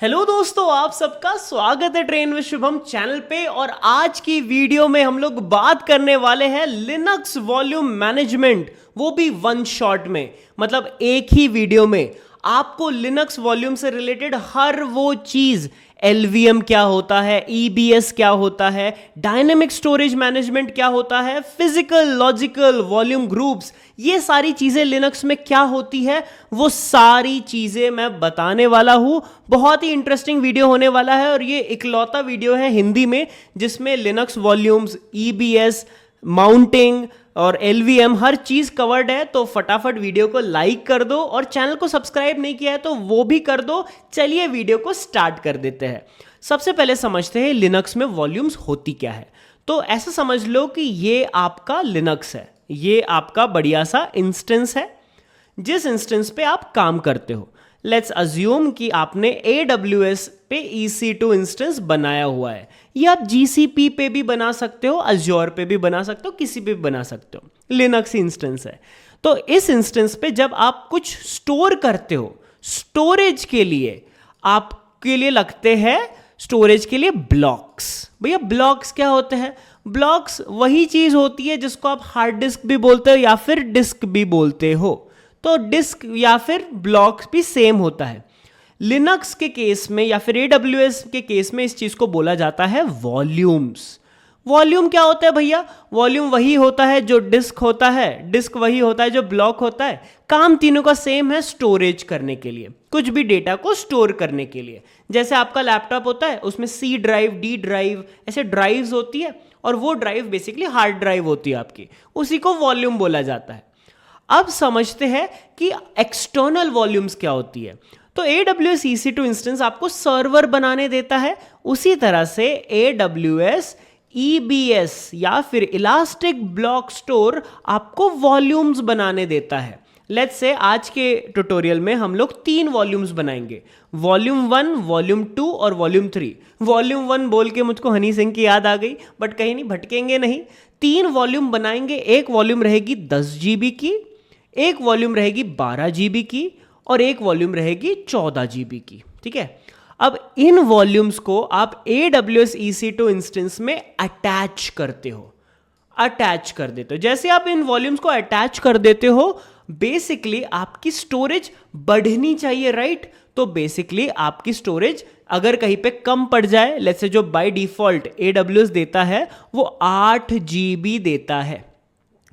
Hello दोस्तों, आप सबका स्वागत है ट्रेन विद शुभम चैनल पे। और आज की वीडियो में हम लोग बात करने वाले हैं लिनक्स वॉल्यूम मैनेजमेंट, वो भी वन शॉट में, मतलब एक ही वीडियो में आपको लिनक्स वॉल्यूम से रिलेटेड हर वो चीज, एलवीएम क्या होता है, ईबीएस क्या होता है, डायनेमिक स्टोरेज मैनेजमेंट क्या होता है, फिजिकल लॉजिकल वॉल्यूम ग्रुप्स, ये सारी चीजें लिनक्स में क्या होती है, वो सारी चीजें मैं बताने वाला हूं। बहुत ही इंटरेस्टिंग वीडियो होने वाला है और ये इकलौता वीडियो है हिंदी में जिसमें लिनक्स वॉल्यूम्स, ईबीएस, माउंटिंग और एलवीएम हर चीज कवर्ड है। तो फटाफट वीडियो को लाइक कर दो और चैनल को सब्सक्राइब नहीं किया है तो वो भी कर दो। चलिए वीडियो को स्टार्ट कर देते हैं। सबसे पहले समझते हैं लिनक्स में वॉल्यूम्स होती क्या है। तो ऐसा समझ लो कि ये आपका लिनक्स है, ये आपका बढ़िया सा इंस्टेंस है जिस इंस्टेंस पे आप काम करते हो। लेट्स अज्यूम कि आपने AWS पे EC2 इंस्टेंस बनाया हुआ है, या आप GCP पे भी बना सकते हो, अज्योर पे भी बना सकते हो, किसी पे भी बना सकते हो, लिनक्स इंस्टेंस है। तो इस इंस्टेंस पे जब आप कुछ स्टोर करते हो, स्टोरेज के लिए आपके लिए लगते हैं स्टोरेज के लिए ब्लॉक्स। भैया ब्लॉक्स क्या होते हैं? ब्लॉक्स वही चीज होती है जिसको आप हार्ड डिस्क भी बोलते हो या फिर डिस्क भी बोलते हो। तो डिस्क या फिर ब्लॉक्स भी सेम होता है। लिनक्स के केस में या फिर AWS के केस में इस चीज को बोला जाता है वॉल्यूम्स। वॉल्यूम क्या होता है भैया? वॉल्यूम वही होता है जो डिस्क होता है, डिस्क वही होता है जो ब्लॉक होता है। काम तीनों का सेम है, स्टोरेज करने के लिए, कुछ भी डेटा को स्टोर करने के लिए। जैसे आपका लैपटॉप होता है, उसमें C ड्राइव, D ड्राइव, ऐसे ड्राइव्स होती है और वो ड्राइव बेसिकली हार्ड ड्राइव होती है आपकी, उसी को वॉल्यूम बोला जाता है। अब समझते हैं कि एक्सटर्नल वॉल्यूम्स क्या होती है। तो AWS EC2 इंस्टेंस आपको सर्वर बनाने देता है, उसी तरह से AWS EBS या फिर इलास्टिक ब्लॉक स्टोर आपको वॉल्यूम्स बनाने देता है। लेट्स से आज के ट्यूटोरियल में हम लोग 3 वॉल्यूम्स बनाएंगे, वॉल्यूम 1, वॉल्यूम 2 और वॉल्यूम 3। वॉल्यूम 1 बोल के मुझको हनी सिंह की याद आ गई, बट कहीं नहीं, भटकेंगे नहीं। 3 वॉल्यूम बनाएंगे। एक वॉल्यूम रहेगी 10 GB की, एक वॉल्यूम रहेगी 12 GB की और एक वॉल्यूम रहेगी 14 GB की। ठीक है, अब इन वॉल्यूम्स को आप AWS EC2 इंस्टेंस में अटैच करते हो, अटैच कर देते हो। जैसे आप इन वॉल्यूम्स को अटैच कर देते हो, बेसिकली आपकी स्टोरेज बढ़नी चाहिए, राइट? तो बेसिकली आपकी स्टोरेज अगर कहीं पे कम पड़ जाए, लेट्स से जो बाय डिफॉल्ट AWS देता है वो 8 GB देता है,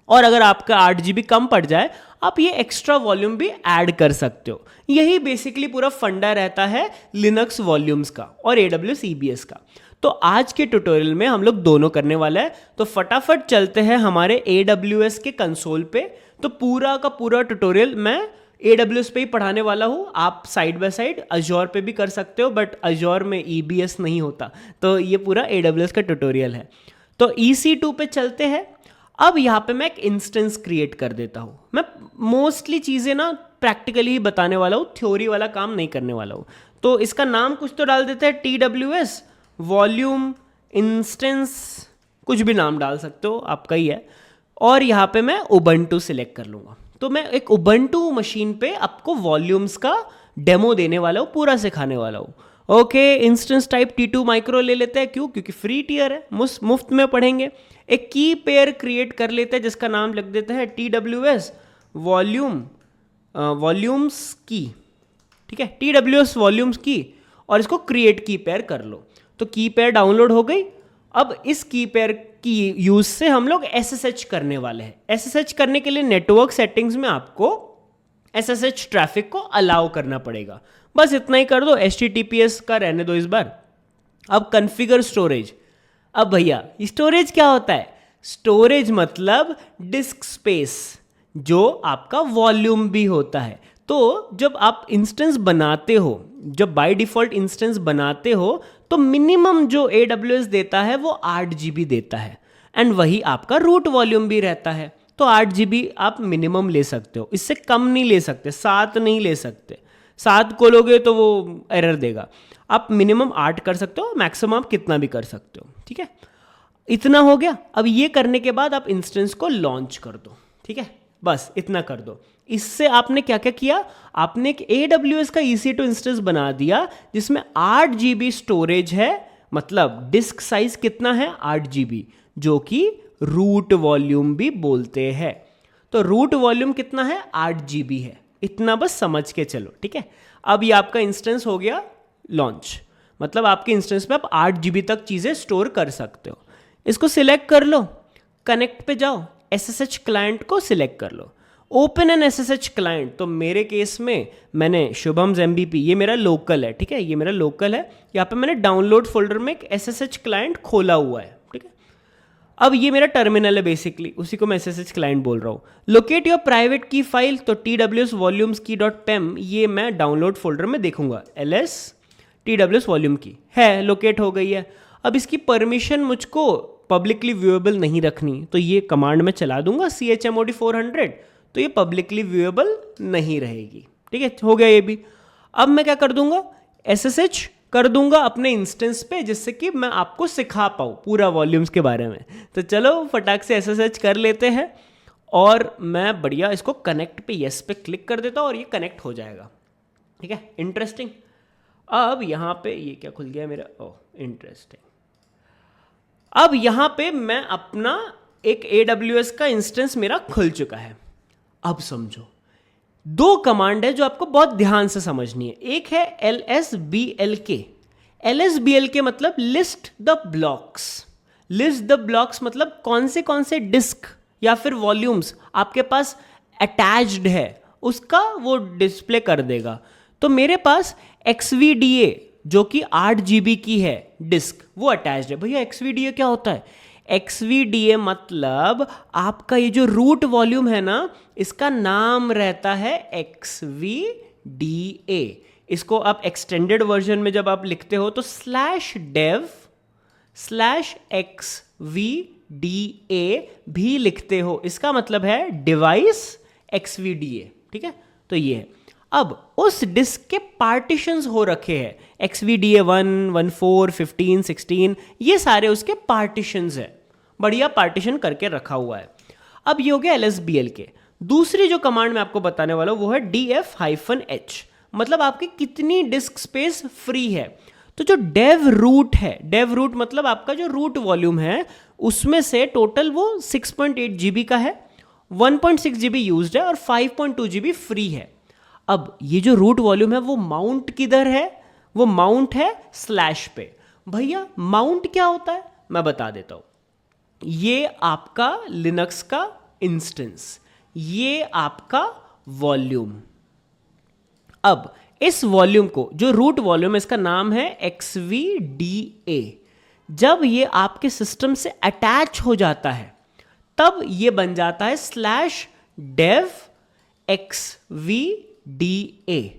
और अगर आपका 8 GB कम पड़ जाए, आप ये एक्स्ट्रा वॉल्यूम भी ऐड कर सकते हो। यही बेसिकली पूरा फंडा रहता है लिनक्स वॉल्यूम्स का और AWS EBS का। तो आज के ट्यूटोरियल में हम लोग दोनों करने वाला है। तो फटाफट चलते हैं हमारे AWS के कंसोल पे। तो पूरा का पूरा ट्यूटोरियल मैं AWS पे ही पढ़ाने वाला हूँ। आप साइड बाय साइड अज्योर पे भी कर सकते हो, बट अज्योर में EBS नहीं होता, तो ये पूरा AWS का ट्यूटोरियल है। तो EC2 पे चलते हैं। अब यहाँ पे मैं एक इंस्टेंस क्रिएट कर देता हूँ। मैं मोस्टली चीज़ें ना प्रैक्टिकली ही बताने वाला हूँ, थ्योरी वाला काम नहीं करने वाला हूँ। तो इसका नाम कुछ तो डाल देते हैं, TWS वॉल्यूम इंस्टेंस, कुछ भी नाम डाल सकते हो, आपका ही है। और यहाँ पे मैं उबंटू सिलेक्ट कर लूँगा। तो मैं एक उबंटू मशीन पे आपको वॉल्यूम्स का डेमो देने वाला हूँ, पूरा सिखाने वाला हूँ। Okay, instance type T2 micro ले लेते हैं। क्यों? क्योंकि फ्री टियर है, मुफ्त में पढ़ेंगे। एक की पेयर क्रिएट कर लेते हैं जिसका नाम लिख देते हैं TWS वॉल्यूम्स की। ठीक है, TWS वॉल्यूम्स की, और इसको क्रिएट की पेयर कर लो। तो की पेयर डाउनलोड हो गई। अब इस की पेयर की यूज से हम लोग SSH करने वाले हैं। SSH करने के लिए नेटवर्क सेटिंग्स में आपको SSH ट्रैफिक को अलाउ करना पड़ेगा। बस इतना ही कर दो, HTTPS का रहने दो इस बार। अब कॉन्फ़िगर स्टोरेज। अब भैया स्टोरेज क्या होता है? स्टोरेज मतलब डिस्क स्पेस, जो आपका वॉल्यूम भी होता है। तो जब आप इंस्टेंस बनाते हो, जब बाय डिफॉल्ट इंस्टेंस बनाते हो, तो मिनिमम जो AWS देता है वो 8 GB देता है, एंड वही आपका रूट वॉल्यूम भी रहता है। तो 8 GB आप मिनिमम ले सकते हो, इससे कम नहीं ले सकते, 7 नहीं ले सकते। 7 को लोगे तो वो एरर देगा। आप मिनिमम 8 कर सकते हो, मैक्सिमम आप कितना भी कर सकते हो। ठीक है, इतना हो गया। अब ये करने के बाद आप इंस्टेंस को लॉन्च कर दो। ठीक है, बस इतना कर दो। इससे आपने क्या क्या किया, आपने एक AWS का EC2 इंस्टेंस बना दिया जिसमें 8 GB स्टोरेज है, मतलब डिस्क साइज कितना है 8 GB, जो कि रूट वॉल्यूम भी बोलते हैं। तो रूट वॉल्यूम कितना है 8 GB है, इतना बस समझ के चलो, ठीक है। अब ये आपका इंस्टेंस हो गया लॉन्च, मतलब आपके इंस्टेंस में आप 8 GB तक चीज़ें स्टोर कर सकते हो। इसको सिलेक्ट कर लो, कनेक्ट पे जाओ, SSH क्लाइंट को सिलेक्ट कर लो, ओपन एन SSH क्लाइंट। तो मेरे केस में मैंने शुभम्स MBP, ये मेरा लोकल है, ठीक है, ये मेरा लोकल है। यहाँ पे मैंने डाउनलोड फोल्डर में एक SSH क्लाइंट खोला हुआ है, ठीक है। अब ये मेरा टर्मिनल है बेसिकली, उसी को मैं SSH क्लाइंट बोल रहा हूँ। लोकेट योर प्राइवेट की फाइल, तो TWS वॉल्यूम्स की .pem, ये मैं डाउनलोड फोल्डर में देखूंगा। ls TWS वॉल्यूम की है, लोकेट हो गई है। अब इसकी परमिशन मुझको पब्लिकली व्यूएबल नहीं रखनी, तो ये कमांड में चला दूंगा chmod 400, तो ये पब्लिकली व्यूएबल नहीं रहेगी, ठीक है, हो गया ये भी। अब मैं क्या कर दूंगा, SSH कर दूंगा अपने इंस्टेंस पे, जिससे कि मैं आपको सिखा पाऊँ पूरा वॉल्यूम्स के बारे में। तो चलो फटाक से SSH कर लेते हैं और मैं बढ़िया इसको कनेक्ट पे यस पे क्लिक कर देता हूँ और ये कनेक्ट हो जाएगा, ठीक है। इंटरेस्टिंग। अब यहाँ पे ये क्या खुल गया मेरा, ओह इंटरेस्टिंग। अब यहाँ पे मैं अपना एक AWS का इंस्टेंस मेरा खुल चुका है। अब समझो, दो कमांड है जो आपको बहुत ध्यान से समझनी है। एक है LSBLK। LSBLK मतलब list the blocks. List the blocks मतलब कौन से डिस्क या फिर वॉल्यूम्स आपके पास अटैच्ड है, उसका वो डिस्प्ले कर देगा। तो मेरे पास XVDA जो कि 8 GB की है डिस्क, वो अटैच्ड है। भैया XVDA क्या होता है? XVDA मतलब आपका ये जो रूट वॉल्यूम है ना, इसका नाम रहता है XVDA। इसको आप एक्सटेंडेड वर्जन में जब आप लिखते हो तो /dev/XVDA भी लिखते हो, इसका मतलब है डिवाइस XVDA, ठीक है। तो ये है। अब उस डिस्क के पार्टीशंस हो रखे हैं, XVDA 1, 14, 15, 16, ये सारे उसके पार्टीशंस है, बढ़िया पार्टीशन करके रखा हुआ है। अब ये हो गया LSBLK। दूसरी जो कमांड मैं आपको बताने वाला हूं वो है DF-H, मतलब आपकी कितनी डिस्क स्पेस फ्री है। तो जो डेव रूट है, डेव रूट मतलब आपका जो रूट वॉल्यूम है, उसमें से टोटल वो 6.8 GB का है, 1.6 GB यूज्ड है और 5.2 GB फ्री है। अब ये जो रूट वॉल्यूम है वो माउंट किधर है? वो माउंट है स्लैश पे। भैया माउंट क्या होता है मैं बता देता हूं। ये आपका लिनक्स का इंस्टेंस, ये आपका वॉल्यूम। अब इस वॉल्यूम को, जो रूट वॉल्यूम, इसका नाम है XVDA। जब ये आपके सिस्टम से अटैच हो जाता है तब ये बन जाता है /dev/XVDA।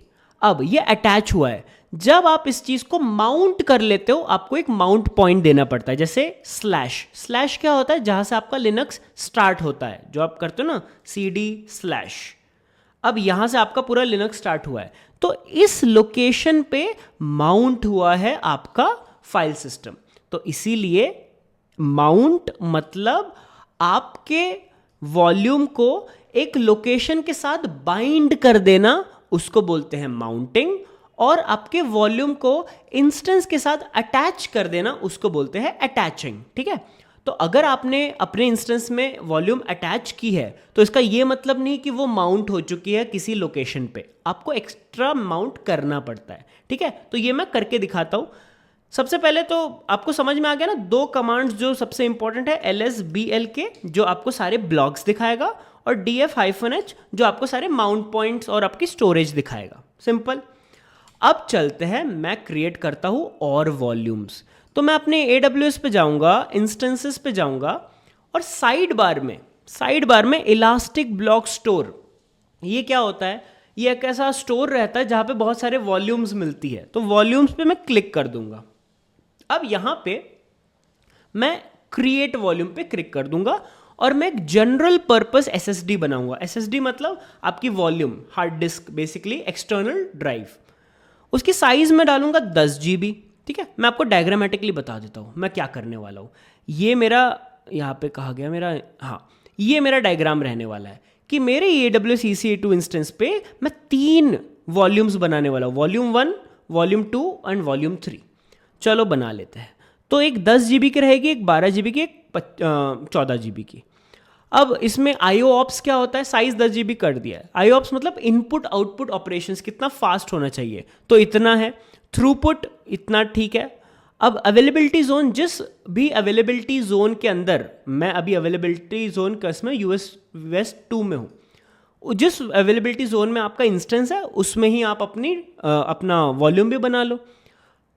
अब ये अटैच हुआ है। जब आप इस चीज को माउंट कर लेते हो, आपको एक माउंट पॉइंट देना पड़ता है, जैसे स्लैश क्या होता है? जहां से आपका लिनक्स स्टार्ट होता है, जो आप करते हो ना CD/। अब यहां से आपका पूरा लिनक्स स्टार्ट हुआ है, तो इस लोकेशन पे माउंट हुआ है आपका फाइल सिस्टम। तो इसीलिए माउंट मतलब आपके वॉल्यूम को एक लोकेशन के साथ बाइंड कर देना, उसको बोलते हैं माउंटिंग। और आपके वॉल्यूम को इंस्टेंस के साथ अटैच कर देना, उसको बोलते हैं अटैचिंग, ठीक है। तो अगर आपने अपने इंस्टेंस में वॉल्यूम अटैच की है तो इसका यह मतलब नहीं कि वो माउंट हो चुकी है किसी लोकेशन पे, आपको एक्स्ट्रा माउंट करना पड़ता है, ठीक है। तो ये मैं करके दिखाता हूं। सबसे पहले तो आपको समझ में आ गया ना, दो कमांड्स जो सबसे इंपॉर्टेंट है, LSBLK जो आपको सारे ब्लॉक्स दिखाएगा और DF-H जो आपको सारे माउंट पॉइंट्स और आपकी स्टोरेज दिखाएगा। सिंपल। अब चलते हैं, मैं क्रिएट करता हूं और वॉल्यूम्स। तो मैं अपने AWS पे जाऊंगा, इंस्टेंसेस पे जाऊंगा और साइड बार में इलास्टिक ब्लॉक स्टोर, ये क्या होता है? ये एक ऐसा स्टोर रहता है जहां पे बहुत सारे वॉल्यूम्स मिलती है। तो वॉल्यूम्स पे मैं क्लिक कर दूंगा। अब यहां पे मैं क्रिएट वॉल्यूम पे क्लिक कर दूंगा और मैं एक जनरल पर्पस SSD बनाऊंगा। SSD मतलब आपकी volume, hard disk, basically external drive. उसकी साइज में डालूंगा 10 GB, ठीक है। मैं आपको डायग्रामेटिकली बता देता हूं मैं क्या करने वाला हूं। ये मेरा, यहां पे कहा गया मेरा, हाँ, ये मेरा डायग्राम रहने वाला है कि मेरे AWS EC2 इंस्टेंस पे मैं 3 वॉल्यूम्स बनाने वाला हूँ, वॉल्यूम 1, वॉल्यूम 2 एंड वॉल्यूम 3। चलो बना लेते हैं। तो एक 10 GB की रहेगी, एक 12 GB की, एक 14 GB की। अब इसमें IO ऑप्स क्या होता है, साइज 10 GB कर दिया है। IO ऑप्स मतलब इनपुट आउटपुट ऑपरेशंस कितना फास्ट होना चाहिए, तो इतना है। थ्रूपुट इतना, ठीक है। अब अवेलेबिलिटी जोन, जिस भी अवेलेबिलिटी जोन के अंदर, मैं अभी अवेलेबिलिटी जोन कसम US वेस्ट 2 में हूँ, जिस अवेलेबिलिटी जोन में आपका इंस्टेंस है उसमें ही आप अपना वॉल्यूम भी बना लो।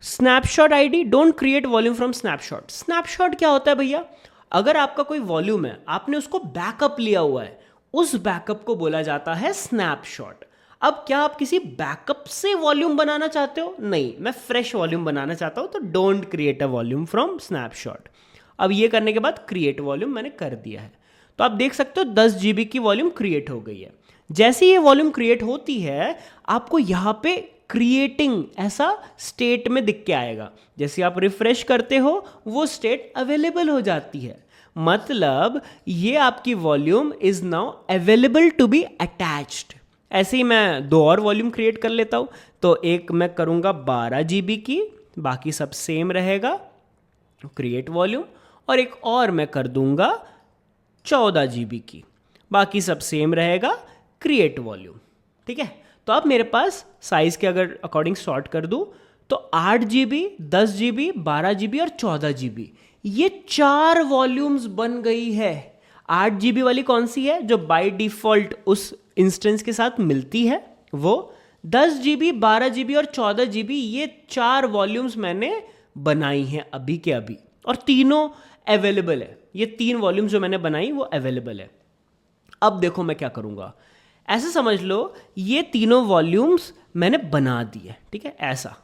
Snapshot ID, don't create volume from snapshot. Snapshot क्या होता है भैया, अगर आपका कोई वॉल्यूम है, आपने उसको बैकअप लिया हुआ है, उस बैकअप को बोला जाता है स्नैपशॉट। अब क्या आप किसी बैकअप से वॉल्यूम बनाना चाहते हो? नहीं, मैं फ्रेश वॉल्यूम बनाना चाहता हूं, तो don't create a volume from snapshot. अब ये करने के बाद क्रिएट वॉल्यूम मैंने कर दिया है, तो आप देख सकते हो 10 GB की वॉल्यूम क्रिएट हो गई है। जैसे ये वॉल्यूम क्रिएट होती है, आपको यहां पे क्रिएटिंग ऐसा स्टेट में दिख के आएगा। जैसे आप रिफ्रेश करते हो, वो स्टेट अवेलेबल हो जाती है। मतलब ये आपकी volume is now available to be attached. ऐसे ही मैं 2 और वॉल्यूम क्रिएट कर लेता हूँ। तो एक मैं करूँगा 12 GB की, बाकी सब सेम रहेगा, क्रिएट वॉल्यूम। और एक और मैं कर दूंगा 14 GB की, बाकी सब सेम रहेगा, क्रिएट वॉल्यूम। ठीक है, तो अब मेरे पास साइज के अगर अकॉर्डिंग सॉर्ट कर दूं तो 8 GB, 10 GB, 12 GB और 14 GB, ये 4 वॉल्यूम्स बन गई है। 8 GB वाली कौन सी है, जो बाय डिफॉल्ट उस इंस्टेंस के साथ मिलती है वो। 10 GB, 12 GB और 14 GB, ये 4 वॉल्यूम्स मैंने बनाई हैं अभी के अभी, और तीनों अवेलेबल है। ये 3 वॉल्यूम्स जो मैंने बनाई वो अवेलेबल है। अब देखो मैं क्या करूंगा, ऐसे समझ लो ये तीनों वॉल्यूम्स मैंने बना दी है। ठीक है, ऐसा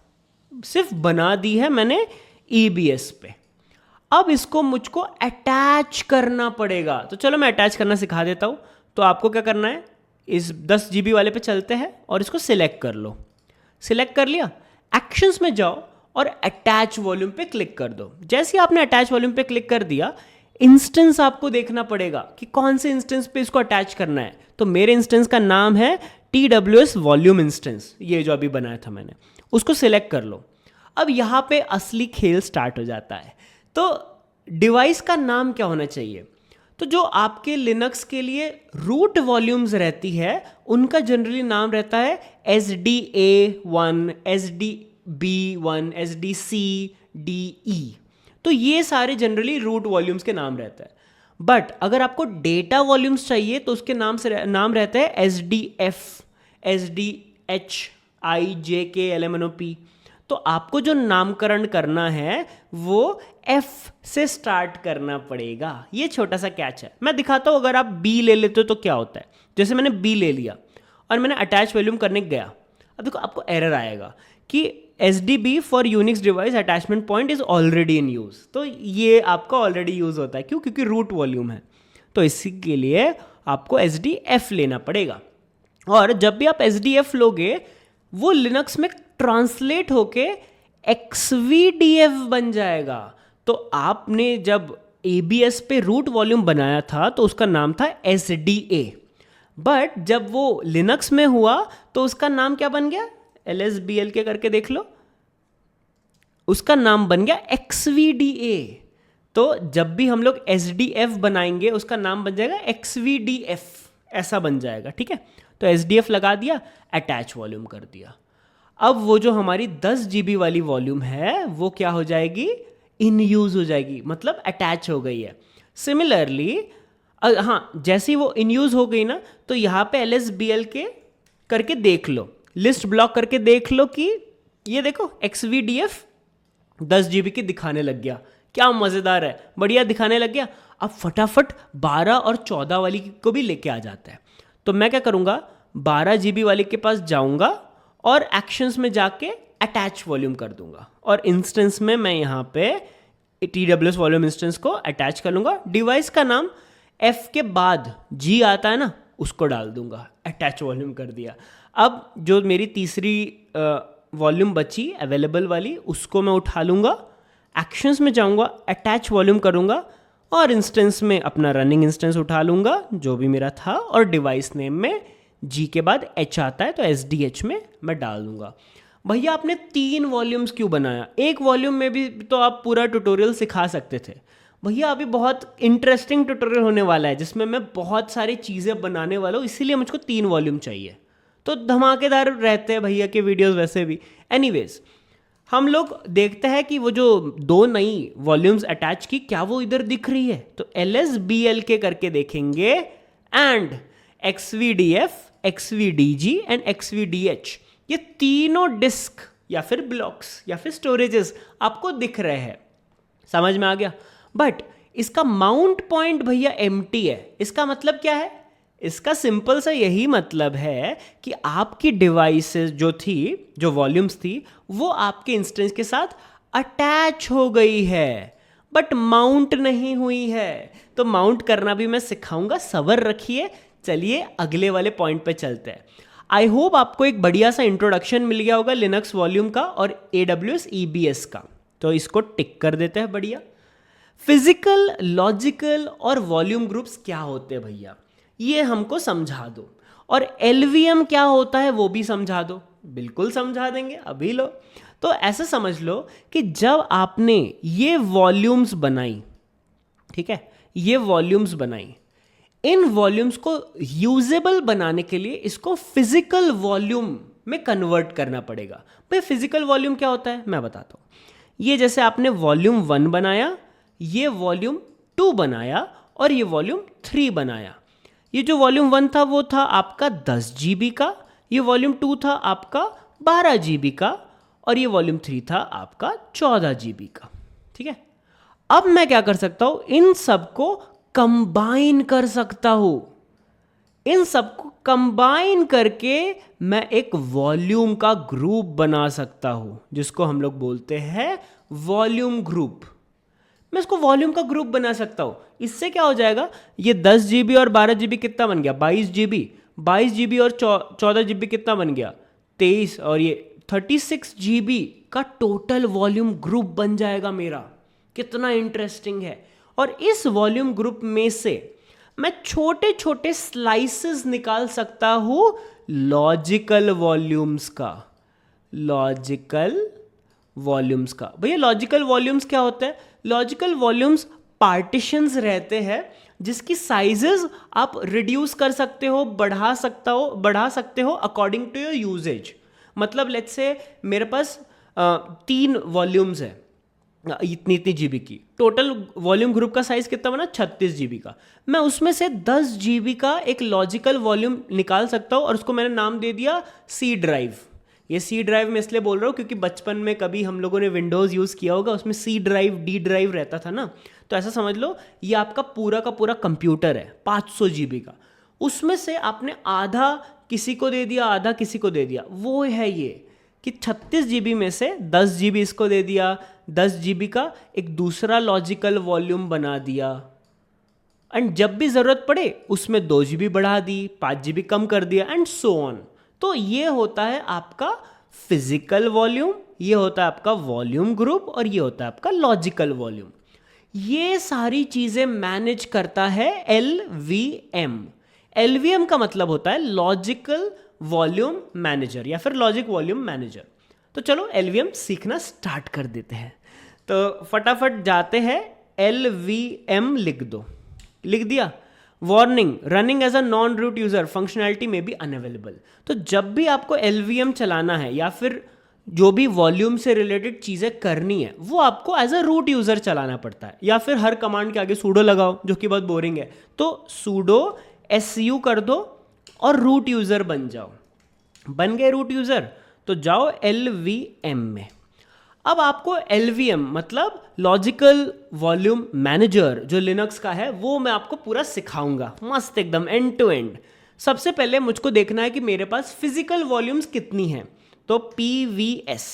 सिर्फ बना दी है मैंने EBS पे। अब इसको मुझको अटैच करना पड़ेगा, तो चलो मैं अटैच करना सिखा देता हूं। तो आपको क्या करना है, इस 10 GB वाले पे चलते हैं और इसको सिलेक्ट कर लो। सिलेक्ट कर लिया, एक्शंस में जाओ और अटैच वॉल्यूम पे क्लिक कर दो। जैसे ही आपने अटैच वॉल्यूम पे क्लिक कर दिया, इंस्टेंस आपको देखना पड़ेगा कि कौन से इंस्टेंस पे इसको अटैच करना है। तो मेरे इंस्टेंस का नाम है TWS वॉल्यूम इंस्टेंस, ये जो अभी बनाया था मैंने, उसको सिलेक्ट कर लो। अब यहां पे असली खेल स्टार्ट हो जाता है। तो डिवाइस का नाम क्या होना चाहिए, तो जो आपके लिनक्स के लिए रूट वॉल्यूम्स रहती है उनका जनरली नाम रहता है SDA1, SDB1, SDCDE। तो ये सारे जनरली रूट वॉल्यूम्स के नाम रहता है। बट अगर आपको डेटा वॉल्यूम्स चाहिए तो उसके नाम रहता है SDF, SDHIJKLMNOP। तो आपको जो नामकरण करना है वो F से स्टार्ट करना पड़ेगा। ये छोटा सा कैच है, मैं दिखाता हूं। अगर आप B ले लेते हो तो क्या होता है, जैसे मैंने B ले लिया और मैंने अटैच वॉल्यूम करने गया, अब देखो आपको एरर आएगा कि SDB for Unix device attachment point is already in use. तो ये आपका ऑलरेडी यूज होता है, क्यों? क्योंकि रूट वॉल्यूम है। तो इसी के लिए आपको SDF लेना पड़ेगा। और जब भी आप SDF लोगे, वो लिनक्स में ट्रांसलेट होके XVDF बन जाएगा। तो आपने जब ABS पे रूट वॉल्यूम बनाया था तो उसका नाम था SDA, बट जब वो लिनक्स में हुआ तो उसका नाम क्या बन गया, LSBL के करके देख लो, उसका नाम बन गया XVDA। तो जब भी हम लोग SDF बनाएंगे उसका नाम बन जाएगा XVDF, ऐसा बन जाएगा। ठीक है, तो SDF लगा दिया, अटैच वॉल्यूम कर दिया। अब वो जो हमारी 10 GB वाली वॉल्यूम है वो क्या हो जाएगी, इन यूज हो जाएगी, मतलब अटैच हो गई है। सिमिलरली हाँ, जैसे ही वो इन यूज हो गई ना, तो यहाँ पे LSBL के करके देख लो, लिस्ट ब्लॉक करके देख लो कि ये देखो XVDF 10 GB की दिखाने लग गया। क्या मज़ेदार है, बढ़िया दिखाने लग गया। अब फटाफट 12 और 14 वाली को भी लेके आ जाता है। तो मैं क्या करूँगा, 12 GB वाले के पास जाऊँगा और एक्शंस में जाके अटैच वॉल्यूम कर दूंगा, और इंस्टेंस में मैं यहाँ पे TWS वॉल्यूम इंस्टेंस को अटैच कर लूँगा। डिवाइस का नाम F के बाद G आता है ना, उसको डाल दूंगा, अटैच वॉल्यूम कर दिया। अब जो मेरी तीसरी वॉल्यूम बची अवेलेबल वाली, उसको मैं उठा लूँगा, एक्शंस में जाऊँगा, अटैच वॉल्यूम करूँगा और इंस्टेंस में अपना रनिंग इंस्टेंस उठा लूँगा जो भी मेरा था, और डिवाइस नेम में जी के बाद एच आता है तो SDH में मैं डाल दूँगा। भैया आपने 3 वॉल्यूम्स क्यों बनाया? एक वॉल्यूम में भी तो आप पूरा ट्यूटोरियल सिखा सकते थे। भैया अभी बहुत इंटरेस्टिंग ट्यूटोरियल होने वाला है जिसमें मैं बहुत सारी चीज़ें बनाने वाला हूँ, इसीलिए मुझको 3 वॉल्यूम चाहिए। तो धमाकेदार रहते हैं भैया के वीडियोस वैसे भी। एनीवेज, हम लोग देखते हैं कि वो जो 2 नई वॉल्यूम्स अटैच की, क्या वो इधर दिख रही है? तो LSBLK करके देखेंगे and XVDF, XVDG and XVDH, ये तीनों डिस्क या फिर ब्लॉक्स या फिर स्टोरेजेस आपको दिख रहे हैं। समझ में आ गया? बट इसका माउंट पॉइंट भैया एम्प्टी है। इसका मतलब क्या है? इसका सिंपल सा यही मतलब है कि आपकी डिवाइसेस जो थी, जो वॉल्यूम्स थी, वो आपके इंस्टेंस के साथ अटैच हो गई है बट माउंट नहीं हुई है। तो माउंट करना भी मैं सिखाऊंगा, सब्र रखिए। चलिए अगले वाले पॉइंट पे चलते हैं। आई होप आपको एक बढ़िया सा इंट्रोडक्शन मिल गया होगा लिनक्स वॉल्यूम का और AWS EBS का। तो इसको टिक कर देते हैं। बढ़िया। फिजिकल, लॉजिकल और वॉल्यूम ग्रुप्स क्या होते हैं भैया, ये हमको समझा दो। और LVM क्या होता है वो भी समझा दो। बिल्कुल समझा देंगे, अभी लो। तो ऐसा समझ लो कि जब आपने ये वॉल्यूम्स बनाई, ठीक है, ये वॉल्यूम्स बनाई, इन वॉल्यूम्स को यूजेबल बनाने के लिए इसको फिजिकल वॉल्यूम में कन्वर्ट करना पड़ेगा। भाई फिजिकल वॉल्यूम क्या होता है मैं बताता हूँ। ये जैसे आपने वॉल्यूम 1 बनाया, ये वॉल्यूम 2 बनाया और ये वॉल्यूम 3 बनाया। ये जो वॉल्यूम 1 था वो था आपका 10 GB का, ये वॉल्यूम 2 था आपका 12 GB का और ये वॉल्यूम 3 था आपका 14 GB का। ठीक है, अब मैं क्या कर सकता हूं, इन सबको कंबाइन कर सकता हूं। इन सबको कंबाइन करके मैं एक वॉल्यूम का ग्रुप बना सकता हूं जिसको हम लोग बोलते हैं वॉल्यूम ग्रुप। मैं इसको वॉल्यूम का ग्रुप बना सकता हूं। इससे क्या हो जाएगा, ये 10 GB और 12 GB कितना बन गया, 22 GB। 22 GB और 14 GB कितना बन गया, 23, और ये 36 GB का टोटल वॉल्यूम ग्रुप बन जाएगा मेरा। कितना इंटरेस्टिंग है। और इस वॉल्यूम ग्रुप में से मैं छोटे छोटे स्लाइसेस निकाल सकता हूं लॉजिकल वॉल्यूम्स का। लॉजिकल वॉल्यूम्स का, भैया लॉजिकल वॉल्यूम्स क्या होता है? लॉजिकल वॉल्यूम्स पार्टीशंस रहते हैं जिसकी साइजेस आप रिड्यूस कर सकते हो, बढ़ा सकते हो अकॉर्डिंग टू योर यूजेज। मतलब लेट्स से मेरे पास 3 वॉल्यूम्स है, इतनी GB की। टोटल वॉल्यूम ग्रुप का साइज कितना बना, 36 GB का। मैं उसमें से 10 GB का एक लॉजिकल वॉल्यूम निकाल सकता हूँ और उसको मैंने नाम दे दिया C ड्राइव। ये C ड्राइव मैं इसलिए बोल रहा हूँ क्योंकि बचपन में कभी हम लोगों ने विंडोज़ यूज़ किया होगा, उसमें C ड्राइव, D ड्राइव रहता था ना। तो ऐसा समझ लो ये आपका पूरा का पूरा कंप्यूटर है 500 GB का। उसमें से आपने आधा किसी को दे दिया, आधा किसी को दे दिया। वो है ये कि 36 GB में से 10 GB इसको दे दिया, 10 GB का एक दूसरा लॉजिकल वॉल्यूम बना दिया, एंड जब भी ज़रूरत पड़े उसमें 2 GB बढ़ा दी, 5 GB कम कर दिया, एंड सो ऑन। तो ये होता है आपका फिजिकल वॉल्यूम, ये होता है आपका वॉल्यूम ग्रुप, और ये होता है आपका लॉजिकल वॉल्यूम। ये सारी चीज़ें मैनेज करता है LVM। LVM का मतलब होता है लॉजिकल वॉल्यूम मैनेजर या फिर लॉजिक वॉल्यूम मैनेजर। तो चलो LVM सीखना स्टार्ट कर देते हैं। तो फटाफट जाते हैं, LVM लिख दो। लिख दिया। Warning, running as a non root user, functionality may be unavailable. तो जब भी आपको LVM चलाना है या फिर जो भी वॉल्यूम से रिलेटेड चीज़ें करनी है वो आपको एज अ रूट यूजर चलाना पड़ता है, या फिर हर कमांड के आगे सूडो लगाओ जो कि बहुत बोरिंग है। तो सूडो SU कर दो और रूट यूजर बन जाओ। बन गए रूट यूजर, तो जाओ LVM में। अब आपको LVM मतलब लॉजिकल वॉल्यूम मैनेजर जो लिनक्स का है वो मैं आपको पूरा सिखाऊंगा, मस्त एकदम एंड टू एंड। सबसे पहले मुझको देखना है कि मेरे पास फिजिकल वॉल्यूम्स कितनी हैं। तो PVS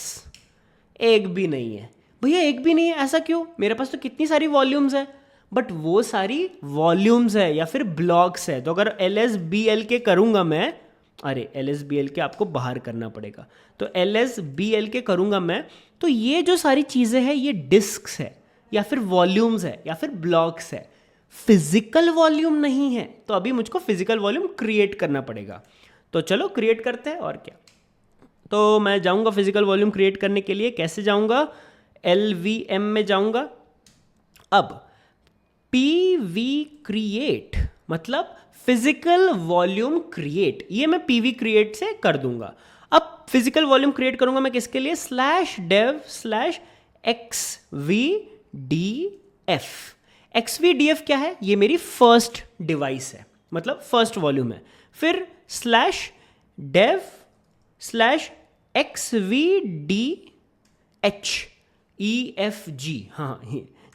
एक भी नहीं है। भैया एक भी नहीं है, ऐसा क्यों? मेरे पास तो कितनी सारी वॉल्यूम्स है। बट वो सारी वॉल्यूम्स है या फिर ब्लॉक्स है। तो अगर LSBLK करूंगा मैं, अरे LSBLK आपको बाहर करना पड़ेगा, तो LSBLK करूंगा मैं, तो ये जो सारी चीज़ें हैं ये डिस्क्स है या फिर वॉल्यूम्स है या फिर ब्लॉक्स है। फिजिकल वॉल्यूम नहीं है, तो अभी मुझको फिजिकल वॉल्यूम क्रिएट करना पड़ेगा। तो चलो क्रिएट करते हैं, और क्या। तो मैं जाऊंगा फिजिकल वॉल्यूम क्रिएट करने के लिए। कैसे जाऊंगा? LVM में जाऊंगा। अब PV क्रिएट मतलब फिजिकल वॉल्यूम क्रिएट, ये मैं PV क्रिएट से कर दूंगा। अब फिजिकल वॉल्यूम क्रिएट करूंगा मैं किसके लिए? /dev/xvdf। xvdf क्या है? ये मेरी फर्स्ट डिवाइस है, मतलब फर्स्ट वॉल्यूम है। फिर /dev/xvdhefg, हाँ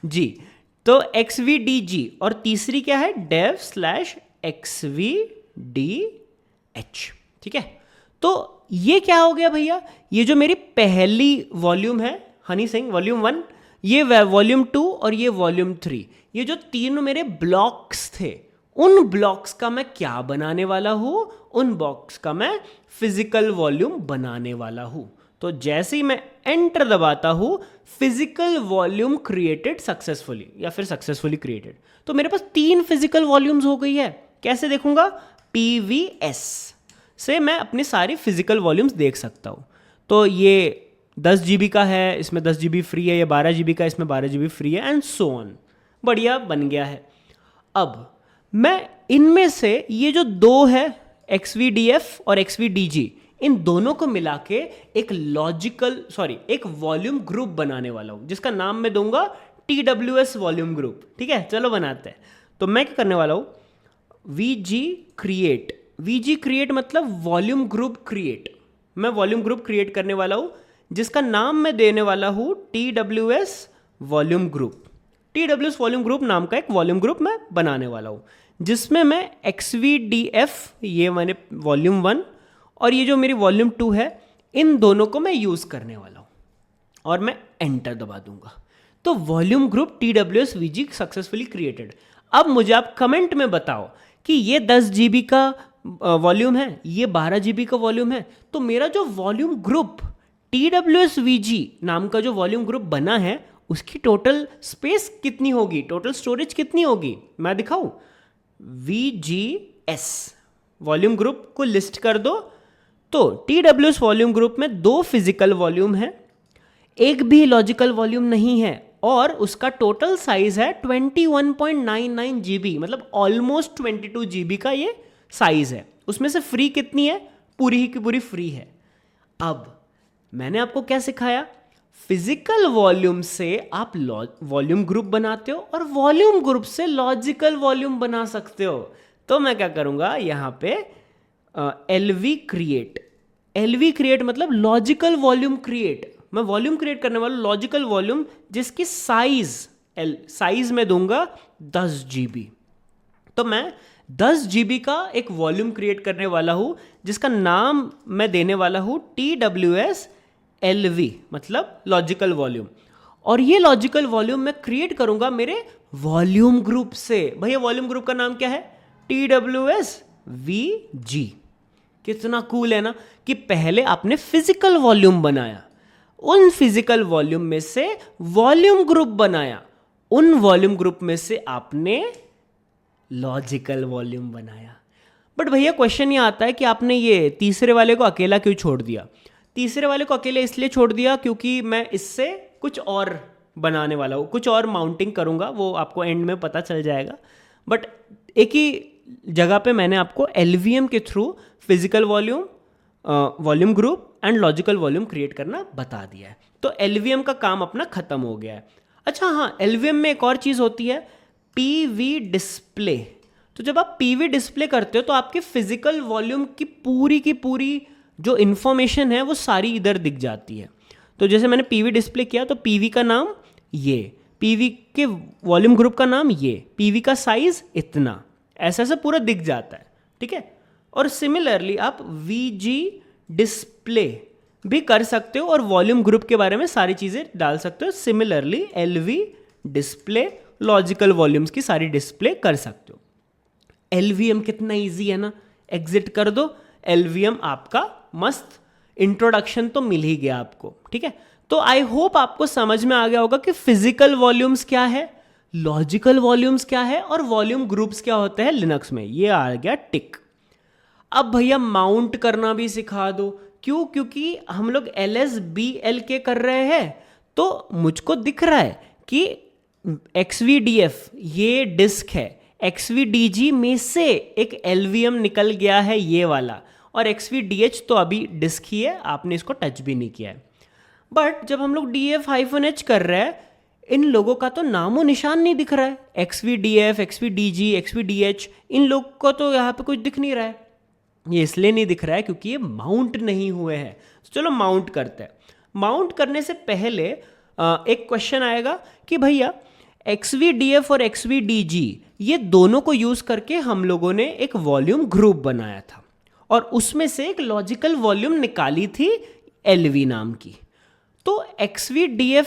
जी, तो xvdg, और तीसरी क्या है? dev/xvdh। ठीक है, तो ये क्या हो गया भैया? ये जो मेरी पहली वॉल्यूम है हनी सिंह वॉल्यूम 1, ये वॉल्यूम 2 और ये वॉल्यूम 3, ये जो तीनों मेरे ब्लॉक्स थे, उन ब्लॉक्स का मैं क्या बनाने वाला हूं? उन ब्लॉक्स का मैं फिजिकल वॉल्यूम बनाने वाला हूं। तो जैसे ही मैं एंटर दबाता हूं, फिजिकल वॉल्यूम क्रिएटेड सक्सेसफुली, या फिर सक्सेसफुली क्रिएटेड, तो मेरे पास 3 फिजिकल वॉल्यूम्स हो गई है। कैसे देखूंगा? PVS से मैं अपनी सारी फिजिकल वॉल्यूम्स देख सकता हूं। तो ये 10 GB का है, इसमें 10 GB फ्री है, ये 12 GB का, इसमें 12 GB फ्री है, एंड सो ऑन। बढ़िया बन गया है। अब मैं इनमें से ये जो 2 है, XVDF और XVDG, इन दोनों को मिला के एक वॉल्यूम ग्रुप बनाने वाला हूं, जिसका नाम मैं दूंगा TWS वॉल्यूम ग्रुप। ठीक है, चलो बनाते हैं। तो मैं क्या करने वाला हूं? VG क्रिएट मतलब वॉल्यूम ग्रुप क्रिएट। मैं वॉल्यूम ग्रुप क्रिएट करने वाला हूं, जिसका नाम मैं देने वाला हूं TWS volume group. TWS volume group नाम का एक वॉल्यूम ग्रुप मैं बनाने वाला हूं, जिसमें मैं XVDF, ये मैंने वॉल्यूम 1, और ये जो मेरी वॉल्यूम 2 है, इन दोनों को मैं यूज करने वाला हूं, और मैं एंटर दबा दूंगा। तो volume group TWS VG successfully created. अब मुझे आप कमेंट में बताओ कि ये 10 GB का वॉल्यूम है, ये 12 GB का वॉल्यूम है, तो मेरा जो वॉल्यूम ग्रुप TWS VG नाम का जो वॉल्यूम ग्रुप बना है, उसकी टोटल स्पेस कितनी होगी, टोटल स्टोरेज कितनी होगी? मैं दिखाऊं? VGS वॉल्यूम ग्रुप को लिस्ट कर दो। तो TWS वॉल्यूम ग्रुप में 2 फिजिकल वॉल्यूम है, एक भी लॉजिकल वॉल्यूम नहीं है, और उसका टोटल साइज है 21.99 GB, मतलब ऑलमोस्ट 22 GB का ये साइज है। उसमें से फ्री कितनी है? पूरी ही की पूरी फ्री है। अब मैंने आपको क्या सिखाया? फिजिकल वॉल्यूम से आप वॉल्यूम ग्रुप बनाते हो, और वॉल्यूम ग्रुप से लॉजिकल वॉल्यूम बना सकते हो। तो मैं क्या करूंगा यहां पे? LV क्रिएट मतलब लॉजिकल वॉल्यूम क्रिएट। मैं वॉल्यूम क्रिएट करने वाला लॉजिकल वॉल्यूम, जिसकी साइज में दूंगा 10 GB। तो मैं 10 GB का एक वॉल्यूम क्रिएट करने वाला हूं, जिसका नाम मैं देने वाला हूं TWS LV, मतलब लॉजिकल वॉल्यूम। और ये लॉजिकल वॉल्यूम मैं क्रिएट करूंगा मेरे वॉल्यूम ग्रुप से। भैया वॉल्यूम ग्रुप का नाम क्या है? TWS VG। कितना कूल है ना, कि पहले आपने फिजिकल वॉल्यूम बनाया, उन फिजिकल वॉल्यूम में से वॉल्यूम ग्रुप बनाया, उन वॉल्यूम ग्रुप में से आपने लॉजिकल वॉल्यूम बनाया। बट भैया क्वेश्चन ये आता है कि आपने ये तीसरे वाले को अकेला क्यों छोड़ दिया? तीसरे वाले को अकेले इसलिए छोड़ दिया क्योंकि मैं इससे कुछ और बनाने वाला हूँ, कुछ और माउंटिंग करूँगा, वो आपको एंड में पता चल जाएगा। बट एक ही जगह पे मैंने आपको LVM के through physical volume, volume group and logical volume create करना बता दिया है। तो LVM का काम अपना खत्म हो गया है। अच्छा हाँ, LVM में एक और चीज़ होती है, PV डिस्प्ले। तो जब आप PV डिस्प्ले करते हो तो आपके फिजिकल वॉल्यूम की पूरी जो इंफॉर्मेशन है वो सारी इधर दिख जाती है। तो जैसे मैंने PV डिस्प्ले किया, तो PV का नाम ये, PV के वॉल्यूम ग्रुप का नाम ये, PV का साइज इतना, ऐसा पूरा दिख जाता है। ठीक है, और सिमिलरली आप VG डिस्प्ले भी कर सकते हो और वॉल्यूम ग्रुप के बारे में सारी चीज़ें डाल सकते हो। Similarly LV display logical volumes की सारी डिस्प्ले कर सकते हो। LVM कितना इजी है ना, एग्जिट कर दो, LVM आपका मस्त इंट्रोडक्शन तो मिल ही गया आपको। ठीक है, तो आई होप आपको समझ में आ गया होगा कि फिजिकल वॉल्यूम्स क्या है, लॉजिकल वॉल्यूम्स क्या है और वॉल्यूम ग्रुप्स क्या होते हैं लिनक्स में, ये आ गया टिक। अब भैया माउंट करना भी सिखा दो। क्यों? क्योंकि हम लोग LSBLK कर रहे हैं, तो मुझको दिख रहा है कि XVDF ये डिस्क है, XVDG में से एक LVM निकल गया है ये वाला, और XVDH तो अभी डिस्क ही है, आपने इसको टच भी नहीं किया है। बट जब हम लोग DF-H कर रहे हैं, इन लोगों का तो नामो निशान नहीं दिख रहा है। XVDF, XVDG, XVDH, इन लोग को तो यहाँ पे कुछ दिख नहीं रहा है। ये इसलिए नहीं दिख रहा है क्योंकि ये माउंट नहीं हुए हैं। चलो माउंट करते हैं। माउंट करने से पहले एक क्वेश्चन आएगा कि भैया XVDF और XVDG ये दोनों को यूज करके हम लोगों ने एक वॉल्यूम ग्रुप बनाया था, और उसमें से एक लॉजिकल वॉल्यूम निकाली थी LV नाम की। तो XVDF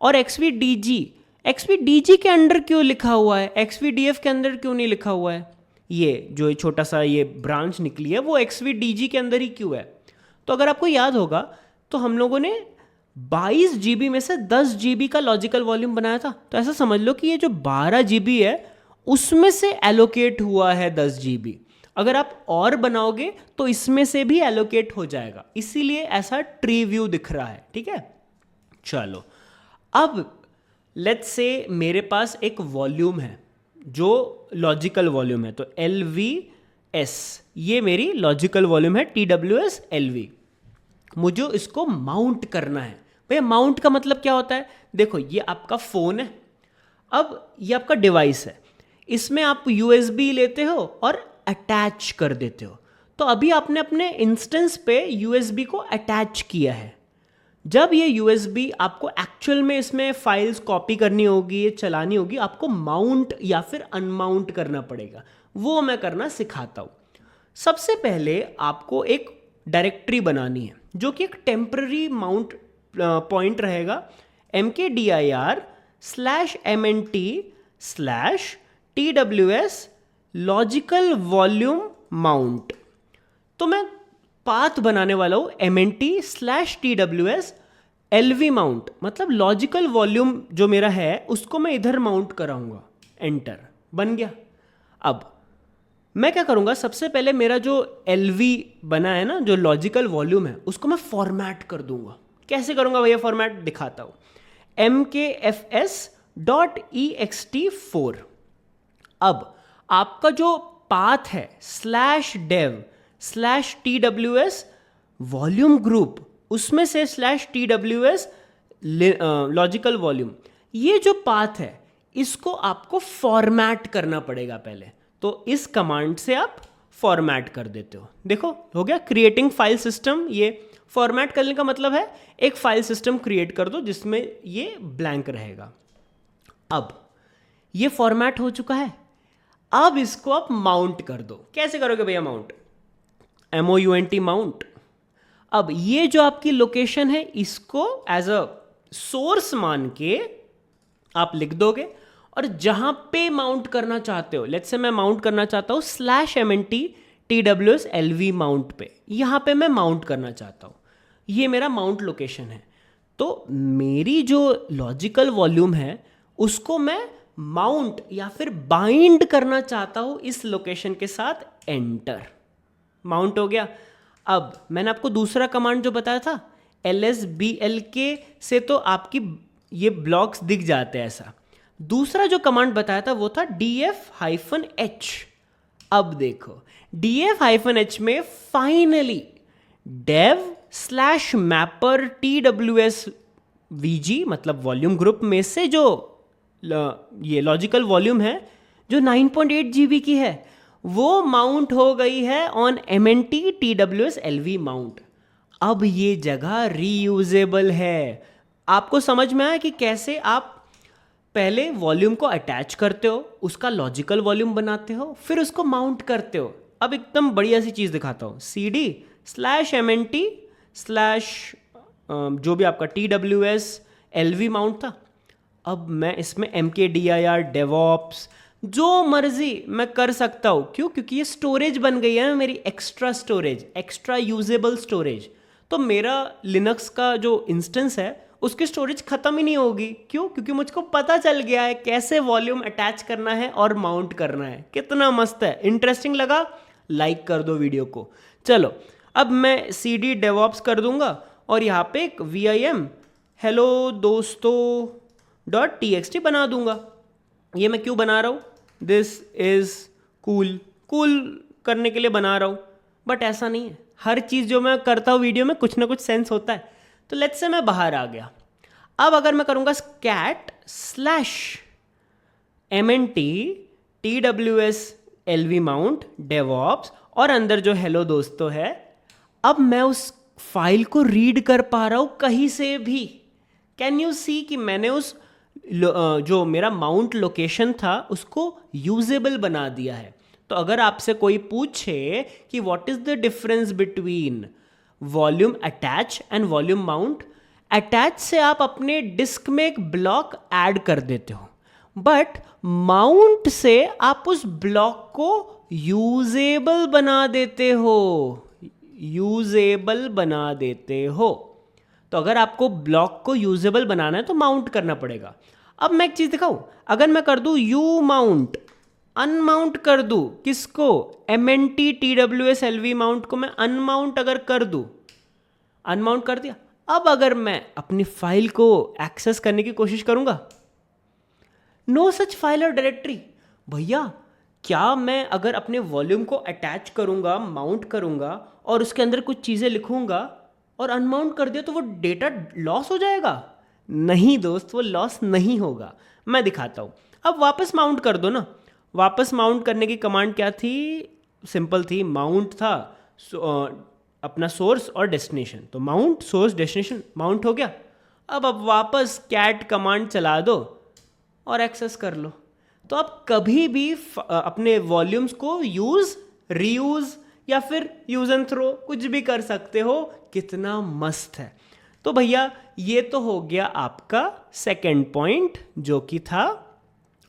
और XVDG के अंदर क्यों लिखा हुआ है, XVDF के अंदर क्यों नहीं लिखा हुआ है? ये जो छोटा सा ये ब्रांच निकली है वो XVDG के अंदर ही क्यों है? तो अगर आपको याद होगा तो हम लोगों ने 22 GB में से 10 GB का लॉजिकल वॉल्यूम बनाया था। तो ऐसा समझ लो कि ये जो 12 GB है उसमें से एलोकेट हुआ है 10 GB। अगर आप और बनाओगे तो इसमें से भी एलोकेट हो जाएगा, इसीलिए ऐसा ट्री व्यू दिख रहा है। ठीक है, चलो अब लेट्स से मेरे पास एक वॉल्यूम है जो लॉजिकल वॉल्यूम है, तो LVS ये मेरी लॉजिकल वॉल्यूम है, TWS LV। मुझे इसको माउंट करना है। भैया माउंट का मतलब क्या होता है? देखो ये आपका फोन है, अब ये आपका डिवाइस है, इसमें आप USB लेते हो और अटैच कर देते हो। तो अभी आपने अपने इंस्टेंस पे USB को अटैच किया है। जब ये USB आपको एक्चुअल में इसमें फाइल्स कॉपी करनी होगी, ये चलानी होगी, आपको माउंट या फिर अनमाउंट करना पड़ेगा। वो मैं करना सिखाता हूँ। सबसे पहले आपको एक डायरेक्टरी बनानी है जो कि एक टेम्पररी माउंट पॉइंट रहेगा, mkdir/mnt/tws लॉजिकल वॉल्यूम माउंट। तो मैं पाथ बनाने वाला हूं mnt/tws LV माउंट, मतलब लॉजिकल वॉल्यूम जो मेरा है उसको मैं इधर माउंट कराऊंगा। एंटर, बन गया। अब मैं क्या करूंगा, सबसे पहले मेरा जो LV बना है ना, जो लॉजिकल वॉल्यूम है, उसको मैं फॉर्मेट कर दूंगा। कैसे करूंगा भैया फॉर्मेट, दिखाता हूं। mkfs.ext4। अब आपका जो पाथ है /dev/tws वॉल्यूम ग्रुप, उसमें से /tws लॉजिकल वॉल्यूम, ये जो पाथ है इसको आपको फॉर्मेट करना पड़ेगा पहले। तो इस कमांड से आप फॉर्मेट कर देते हो। देखो हो गया, क्रिएटिंग फाइल सिस्टम। ये फॉर्मेट करने का मतलब है एक फाइल सिस्टम क्रिएट कर दो जिसमें ये ब्लैंक रहेगा। अब ये फॉर्मेट हो चुका है, अब इसको आप माउंट कर दो। कैसे करोगे भैया माउंट? MOUNT mount. अब ये जो आपकी लोकेशन है इसको एज अ सोर्स मान के आप लिख दोगे, और जहां पे माउंट करना चाहते हो, लेट्स से मैं माउंट करना चाहता हूं /MNT/TWS LV माउंट पे, यहां पे मैं माउंट करना चाहता हूं, ये मेरा माउंट लोकेशन है। तो मेरी जो लॉजिकल वॉल्यूम है उसको मैं माउंट या फिर बाइंड करना चाहता हूं इस लोकेशन के साथ। एंटर, माउंट हो गया। अब मैंने आपको दूसरा कमांड जो बताया था LSBLK से, तो आपकी ये ब्लॉक्स दिख जाते हैं ऐसा। दूसरा जो कमांड बताया था वो था df-h। अब देखो df-h में फाइनली dev/mapper TWS VG, मतलब वॉल्यूम ग्रुप में से जो ये लॉजिकल वॉल्यूम है जो 9.8 GB की है, वो माउंट हो गई है on MNT TWS LV mount. अब ये जगह रीयूजेबल है। आपको समझ में आया कि कैसे आप पहले वॉल्यूम को अटैच करते हो, उसका लॉजिकल वॉल्यूम बनाते हो, फिर उसको माउंट करते हो। अब एकदम बढ़िया सी चीज दिखाता हूं, CD/MNT/ जो भी आपका TWS LV माउंट था। अब मैं इसमें mkdir DevOps जो मर्जी मैं कर सकता हूं। क्यों? क्योंकि ये स्टोरेज बन गई है ना मेरी, extra storage, extra usable storage. तो मेरा लिनक्स का जो इंस्टेंस है उसकी स्टोरेज खत्म ही नहीं होगी। क्यों? क्योंकि मुझको पता चल गया है कैसे वॉल्यूम अटैच करना है और माउंट करना है। कितना मस्त है, इंटरेस्टिंग लगा? लाइक कर दो वीडियो को। चलो अब मैं cd DevOps कर दूंगा और यहाँ पे एक vim hello दोस्तों .txt बना दूंगा। ये मैं क्यों बना रहा हूँ? दिस इज कूल करने के लिए बना रहा हूँ, बट ऐसा नहीं है। हर चीज़ जो मैं करता हूँ वीडियो में कुछ ना कुछ सेंस होता है। तो लेट्स से मैं बाहर आ गया। अब अगर मैं करूँगा scat /mnt tws lv mount DevOps और अंदर जो हेलो दोस्तों है, अब मैं उस फाइल को रीड कर पा रहा हूँ कहीं से भी। कैन यू सी कि मैंने उस जो मेरा माउंट लोकेशन था उसको यूजेबल बना दिया है। तो अगर आपसे कोई पूछे कि what is the difference between volume attach and volume mount, attach से आप अपने डिस्क में एक ब्लॉक ऐड कर देते हो, बट माउंट से आप उस ब्लॉक को यूजेबल बना देते हो। तो अगर आपको ब्लॉक को यूजेबल बनाना है तो माउंट करना पड़ेगा। अब मैं एक चीज दिखाऊं, अगर मैं कर दूं यू माउंट, अनमाउंट कर दूं किसको? MNT TWS LV माउंट को मैं अनमाउंट अगर कर दूं, अनमाउंट कर दिया। अब अगर मैं अपनी फाइल को एक्सेस करने की कोशिश करूंगा, नो सच फाइल और डायरेक्टरी। भैया क्या मैं अगर अपने वॉल्यूम को अटैच करूंगा, माउंट करूंगा और उसके अंदर कुछ चीजें लिखूंगा और अनमाउंट कर दिया तो वो डेटा लॉस हो जाएगा? नहीं दोस्त, वो लॉस नहीं होगा। मैं दिखाता हूं। अब वापस माउंट कर दो ना। वापस माउंट करने की कमांड क्या थी? सिंपल थी, माउंट था अपना सोर्स और डेस्टिनेशन। तो माउंट सोर्स डेस्टिनेशन माउंट हो गया। अब वापस कैट कमांड चला दो और एक्सेस कर लो। तो आप कभी भी अपने वॉल्यूम्स को यूज, रीयूज या फिर यूज एंड थ्रो कुछ भी कर सकते हो। कितना मस्त है। तो भैया ये तो हो गया आपका सेकंड पॉइंट, जो कि था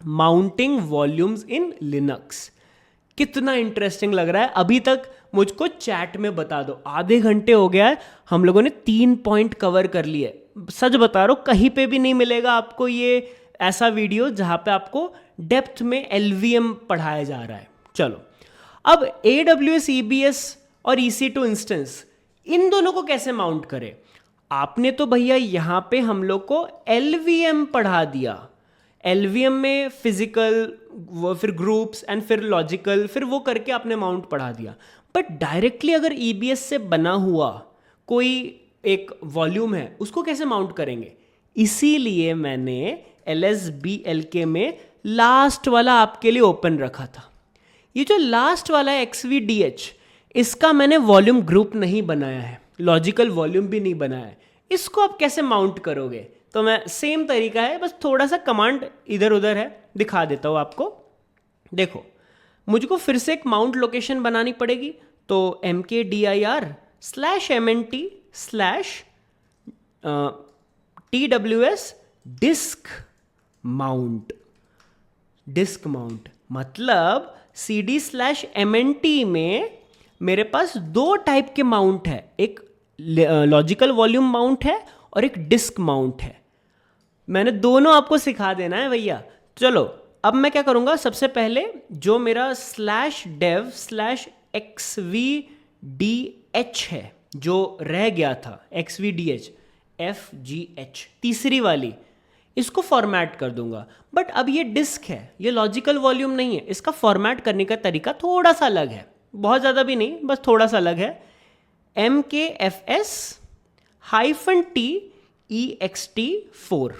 माउंटिंग वॉल्यूम्स इन लिनक्स। कितना इंटरेस्टिंग लग रहा है? अभी तक मुझको चैट में बता दो, आधे घंटे हो गया है, हम लोगों ने 3 पॉइंट कवर कर लिए। सच बता रहा हूं, कहीं पे भी नहीं मिलेगा आपको ये ऐसा वीडियो जहां पे आपको डेप्थ में LVM पढ़ाया जा रहा है। चलो अब AWS EBS और EC2 इंस्टेंस, इन दोनों को कैसे माउंट करें? आपने तो भैया यहां पे हम लोग को LVM पढ़ा दिया। LVM में फिजिकल, फिर ग्रुप्स एंड फिर लॉजिकल, फिर वो करके आपने माउंट पढ़ा दिया। बट डायरेक्टली अगर EBS से बना हुआ कोई एक वॉल्यूम है, उसको कैसे माउंट करेंगे? इसीलिए मैंने LSBLK में लास्ट वाला आपके लिए ओपन रखा था। ये जो लास्ट वाला है XVDH, इसका मैंने वॉल्यूम ग्रुप नहीं बनाया है, लॉजिकल वॉल्यूम भी नहीं बनाया है। इसको आप कैसे माउंट करोगे? तो मैं सेम तरीका है, बस थोड़ा सा कमांड इधर उधर है, दिखा देता हूं आपको। देखो, मुझको फिर से एक माउंट लोकेशन बनानी पड़ेगी। तो mkdir/MNT/TWS डिस्क माउंट मतलब CD/MNT में मेरे पास 2 टाइप के माउंट है, एक लॉजिकल वॉल्यूम माउंट है और एक डिस्क माउंट है। मैंने दोनों आपको सिखा देना है भैया। चलो अब मैं क्या करूंगा, सबसे पहले जो मेरा /dev/xvdh है, जो रह गया था xvdh fgh, तीसरी वाली, इसको फॉर्मेट कर दूंगा। बट अब ये डिस्क है, ये लॉजिकल वॉल्यूम नहीं है। इसका फॉर्मेट करने का तरीका थोड़ा सा अलग है, बहुत ज़्यादा भी नहीं, बस थोड़ा सा अलग है। MKFS-T-EXT4।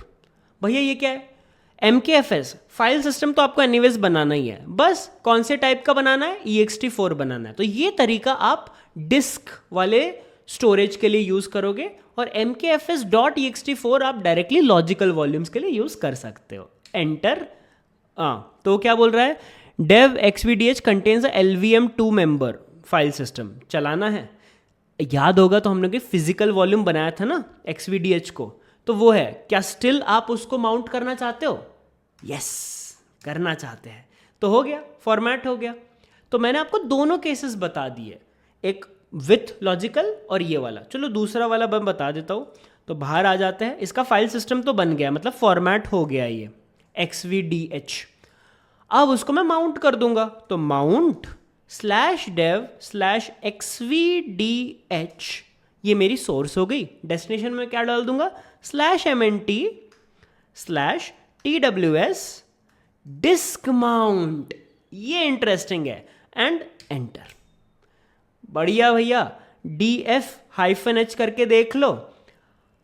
भैया ये क्या है? MKFS फाइल सिस्टम तो आपको एनीवेज बनाना ही है, बस कौन से टाइप का बनाना है? EXT4 बनाना है। तो ये तरीका आप डिस्क वाले स्टोरेज के लिए यूज करोगे और MKFS.ext4 आप डायरेक्टली लॉजिकल वॉल्यूम्स के लिए यूज कर सकते हो। एंटर। तो क्या बोल रहा है? dev xvdh contains a LVM2 member file system चलाना है। याद होगा तो हम लोग फिजिकल वॉल्यूम बनाया था ना xvdh को, तो वो है। क्या स्टिल आप उसको माउंट करना चाहते हो? यस, करना चाहते हैं तो हो गया, फॉर्मेट हो गया। तो मैंने आपको दोनों केसेस बता दिए, एक विथ लॉजिकल और ये वाला। चलो दूसरा वाला मैं बता देता हूँ। तो बाहर आ जाते हैं, इसका फाइल सिस्टम तो बन गया, मतलब फॉर्मेट हो गया ये XVDH। अब उसको मैं माउंट कर दूंगा, तो माउंट /dev/XVDH, ये मेरी सोर्स हो गई। डेस्टिनेशन में क्या डाल दूंगा, /MNT/TWS डिस्क माउंट, ये इंटरेस्टिंग है, एंड एंटर। बढ़िया भैया, DF-H करके देख लो,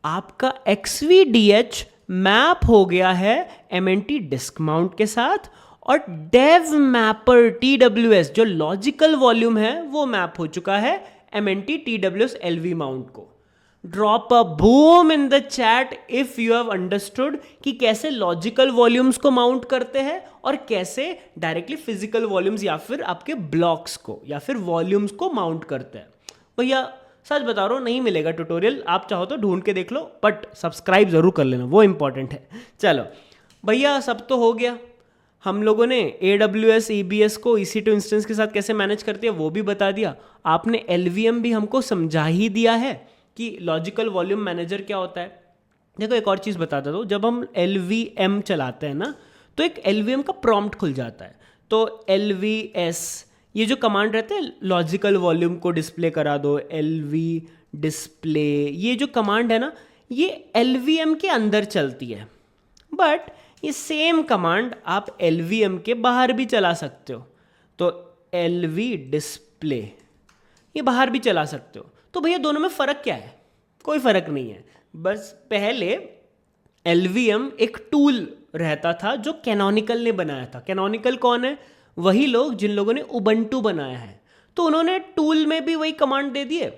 आपका XVDH मैप हो गया है MNT डिस्क माउंट के साथ, और डेव मैपर TWS जो लॉजिकल वॉल्यूम है वो मैप हो चुका है MNT TWS LV माउंट को। Drop a boom in the chat if you have understood कि कैसे लॉजिकल वॉल्यूम्स को माउंट करते हैं और कैसे डायरेक्टली फिजिकल वॉल्यूम्स या फिर आपके ब्लॉक्स को या फिर वॉल्यूम्स को माउंट करते हैं। भैया सच बता रहा हूँ, नहीं मिलेगा ट्यूटोरियल, आप चाहो तो ढूंढ के देख लो, बट सब्सक्राइब जरूर कर लेना, वो इंपॉर्टेंट है। चलो भैया, सब तो हो गया। हम लोगों ने AWS EBS को EC2 इंस्टेंस के साथ कैसे मैनेज करती है वो भी बता दिया। आपने LVM भी हमको समझा ही दिया है कि लॉजिकल वॉल्यूम मैनेजर क्या होता है। देखो एक और चीज़ बताता हूँ, जब हम LVM चलाते हैं ना, तो एक LVM का प्रॉम्प्ट खुल जाता है। तो LVS ये जो कमांड रहते हैं, लॉजिकल वॉल्यूम को डिस्प्ले करा दो, LV डिस्प्ले, ये जो कमांड है ना, ये LVM के अंदर चलती है। बट ये सेम कमांड आप LVM के बाहर भी चला सकते हो। तो LV डिस्प्ले ये बाहर भी चला सकते हो। तो भैया दोनों में फ़र्क क्या है? कोई फ़र्क नहीं है, बस पहले LVM एक टूल रहता था जो कैनोनिकल ने बनाया था। कैनोनिकल कौन है? वही लोग जिन लोगों ने उबंटू बनाया है। तो उन्होंने टूल में भी वही कमांड दे दिए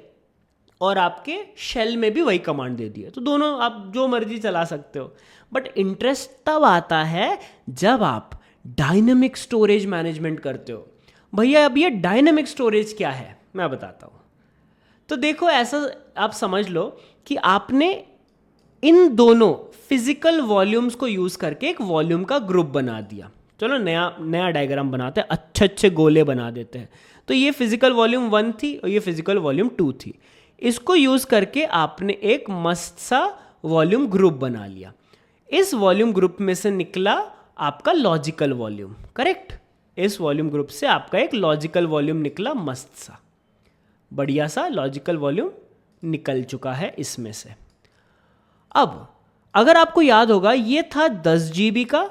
और आपके शेल में भी वही कमांड दे दिए, तो दोनों आप जो मर्जी चला सकते हो। बट इंटरेस्ट तब आता है जब आप डायनेमिक स्टोरेज मैनेजमेंट करते हो। भैया अब ये डायनेमिक स्टोरेज क्या है मैं बताता हूँ। तो देखो, ऐसा आप समझ लो कि आपने इन दोनों फिजिकल वॉल्यूम्स को यूज करके एक वॉल्यूम का ग्रुप बना दिया। चलो नया डायग्राम बनाते हैं, अच्छे अच्छे गोले बना देते हैं। तो ये फिजिकल वॉल्यूम 1 थी और ये फिजिकल वॉल्यूम 2 थी। इसको यूज करके आपने एक मस्त सा वॉल्यूम ग्रुप बना लिया। इस वॉल्यूम ग्रुप में से निकला आपका लॉजिकल वॉल्यूम, करेक्ट? इस वॉल्यूम ग्रुप से आपका एक लॉजिकल वॉल्यूम निकला, मस्त सा बढ़िया सा लॉजिकल वॉल्यूम निकल चुका है इसमें से। अब अगर आपको याद होगा, ये था 10 GB का,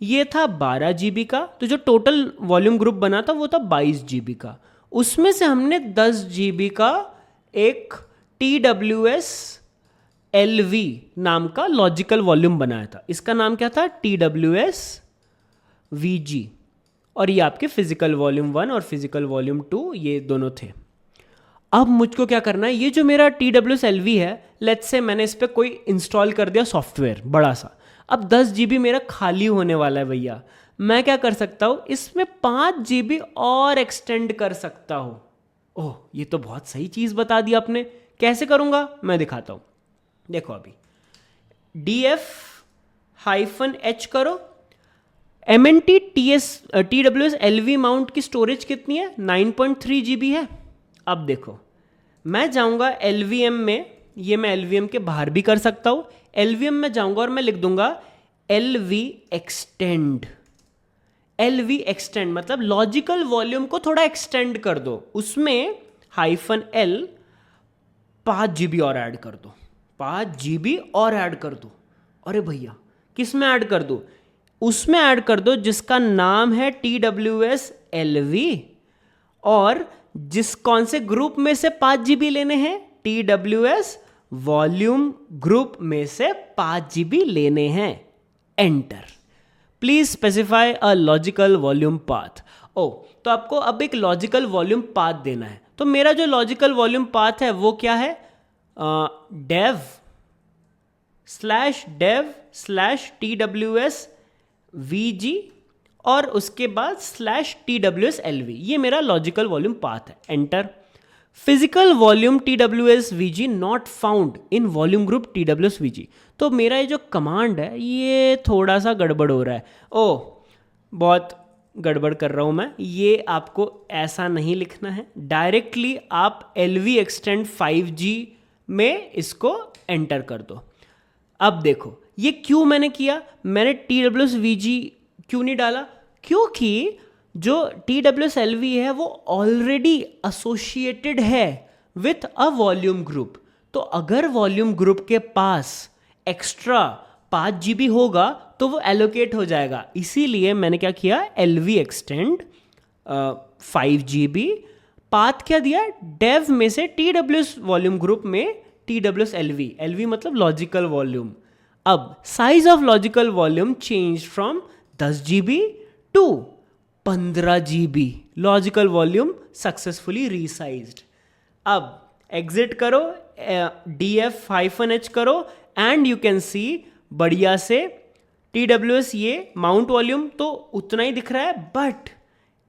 ये था 12 GB का, तो जो टोटल वॉल्यूम ग्रुप बना था वो था 22 GB का। उसमें से हमने 10 GB का एक TWS LV नाम का लॉजिकल वॉल्यूम बनाया था। इसका नाम क्या था? TWS VG। और ये आपके फिजिकल वॉल्यूम 1 और फिजिकल वॉल्यूम 2 ये दोनों थे। अब मुझको क्या करना है, ये जो मेरा TWS LV है, लेट्स से मैंने इस पर कोई इंस्टॉल कर दिया सॉफ्टवेयर बड़ा सा। अब 10 GB मेरा खाली होने वाला है भैया। मैं क्या कर सकता हूँ, इसमें 5 GB और एक्सटेंड कर सकता हूँ। ओह, ये तो बहुत सही चीज़ बता दी आपने। कैसे करूँगा मैं दिखाता हूँ। देखो अभी DF-H करो, MNT TWS LV माउंट की स्टोरेज कितनी है? 9.3 GB है। अब देखो, मैं जाऊंगा LVM में, ये मैं LVM के बाहर भी कर सकता हूं। LVM में जाऊंगा और मैं लिख दूंगा LV एक्सटेंड। LV एक्सटेंड मतलब लॉजिकल वॉल्यूम को थोड़ा एक्सटेंड कर दो, उसमें -L 5 GB और ऐड कर दो, 5 GB और ऐड कर दो। अरे भैया किस में ऐड कर दो? उसमें ऐड कर दो जिसका नाम है TWS LV, और जिस कौन से ग्रुप में से 5 GB लेने हैं? TWS वॉल्यूम ग्रुप में से 5 GB लेने हैं। Enter. Please specify a logical volume path. Oh, तो आपको अब एक लॉजिकल वॉल्यूम पाथ देना है। तो मेरा जो लॉजिकल वॉल्यूम पाथ है वो क्या है? dev/TWS VG और उसके बाद /TWS LV, ये मेरा लॉजिकल वॉल्यूम पाथ है। Enter. Physical volume TWS VG not found in volume group TWS VG। तो मेरा ये जो कमांड है ये थोड़ा सा गड़बड़ हो रहा है। ओह, बहुत गड़बड़ कर रहा हूं मैं। ये आपको ऐसा नहीं लिखना है। डायरेक्टली आप LV एक्सटेंड 5G में इसको एंटर कर दो। अब देखो ये क्यों मैंने किया, मैंने TWS-VG क्यों नहीं डाला, क्योंकि जो TWS-LV है वो ऑलरेडी एसोसिएटेड है विथ अ वॉल्यूम ग्रुप। तो अगर वॉल्यूम ग्रुप के पास एक्स्ट्रा 5 GB होगा तो वो एलोकेट हो जाएगा, इसीलिए मैंने क्या किया, LV एक्सटेंड 5 GB, पाथ क्या दिया, डेव में से TWS वॉल्यूम ग्रुप में TWS-LV, LV मतलब लॉजिकल वॉल्यूम। अब size of logical volume change from 10 GB to 15 GB, logical volume successfully resized. अब एग्जिट करो, DF-H करो एंड यू कैन सी बढ़िया से TWS ये माउंट वॉल्यूम तो उतना ही दिख रहा है, बट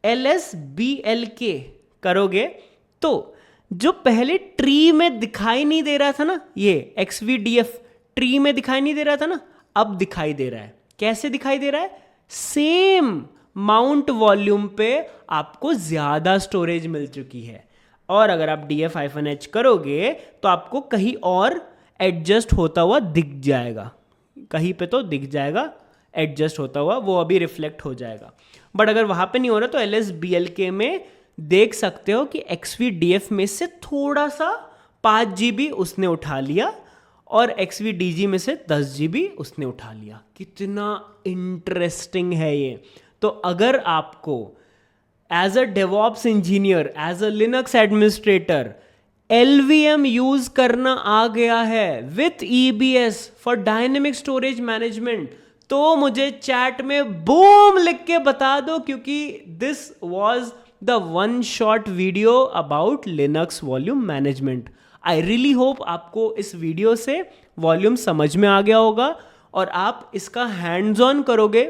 LSBLK करोगे तो जो पहले ट्री में दिखाई नहीं दे रहा था ना, ये XVDF ट्री में दिखाई नहीं दे रहा था ना, अब दिखाई दे रहा है। कैसे दिखाई दे रहा है, सेम माउंट वॉल्यूम पे आपको ज्यादा स्टोरेज मिल चुकी है। और अगर आप DF-H करोगे तो आपको कहीं और एडजस्ट होता हुआ दिख जाएगा, कहीं पे तो दिख जाएगा एडजस्ट होता हुआ, वो अभी रिफ्लेक्ट हो जाएगा। बट अगर वहां पे नहीं हो रहा तो LSBLK में देख सकते हो कि XVDF में से थोड़ा सा 5 GB उसने उठा लिया और XVDG में से 10 GB उसने उठा लिया। कितना इंटरेस्टिंग है ये। तो अगर आपको as a DevOps engineer, as a Linux administrator LVM use करना आ गया है with EBS for dynamic storage management, तो मुझे चैट में बूम लिख के बता दो, क्योंकि this was the one shot video about Linux volume management. I really hope आपको इस वीडियो से वॉल्यूम समझ में आ गया होगा और आप इसका हैंड्स ऑन करोगे।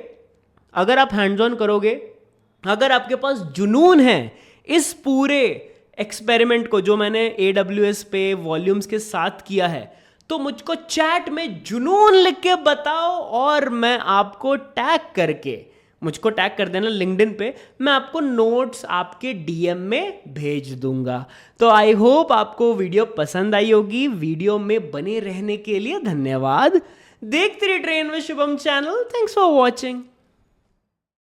अगर आप हैंड्स ऑन करोगे, अगर आपके पास जुनून है इस पूरे एक्सपेरिमेंट को जो मैंने AWS पे वॉल्यूम्स के साथ किया है, तो मुझको चैट में जुनून लिख के बताओ और मैं आपको टैग करके, मुझको टैग कर देना लिंक्डइन पे, मैं आपको नोट्स आपके DM में भेज दूंगा। तो आई होप आपको वीडियो पसंद आई होगी। वीडियो में बने रहने के लिए धन्यवाद। देखते रहिए train with Shubham channel. Thanks for watching.